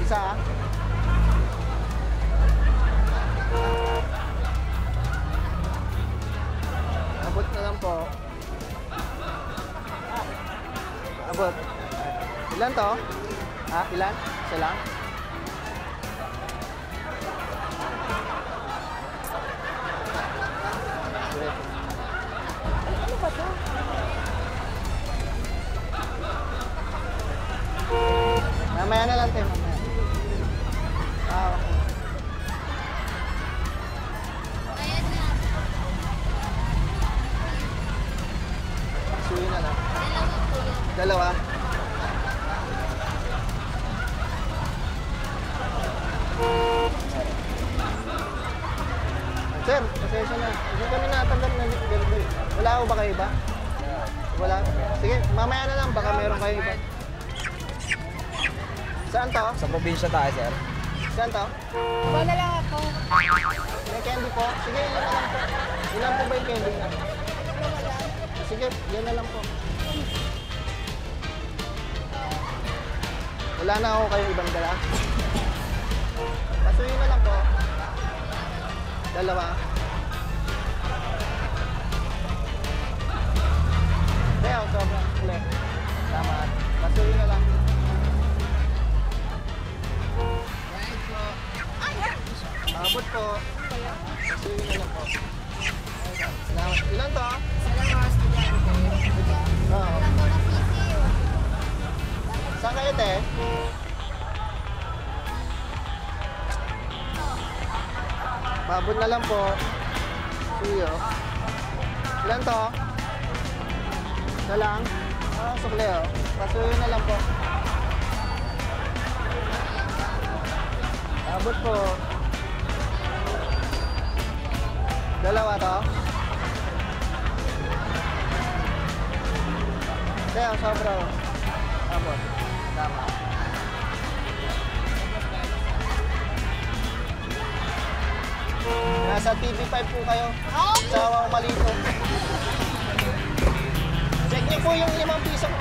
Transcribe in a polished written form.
Isa. Abot na lang po. Abot. Ilan to? Ha? Ilan? Isa lang? Ano ba to? Mamaya na lang tayo, mamaya. Okay. Ayan na. Suwi na lang. Dalawa po yun. Dalawa. Sir, pasensya na. Hindi kami natanggal na delivery. Wala ko ba kayo iba? Wala? Sige, mamaya na lang. Baka meron kayo iba. Saan to? Sa probinsya tayo, sir. Saan to? Wala lang ako. May candy po? Sige, yan na lang po. Ilan po ba yung candy na? Dalawa lang. Sige, yan na lang po. Wala na ako kayo ibang dala. Pasuyin na lang po. Dalawa. Kaya ako sobrang ulit. Tama. Pasuyin na lang. Abot po. Pasuyin na lang po. Salamat. Ilan to? Salamat, estudyante. Oo. Ilang daw na PC. Saan kayo, te? Babot na lang po. Suyo. Ilan to? Isa lang? Sukle, oh. Pasuyo na lang po. Babot po. Dalawa to? Kaya, sobra. Babot. Tama. Nasa TV5 po kayo. Sa Malito. Check niyo po yung 5 piso ko.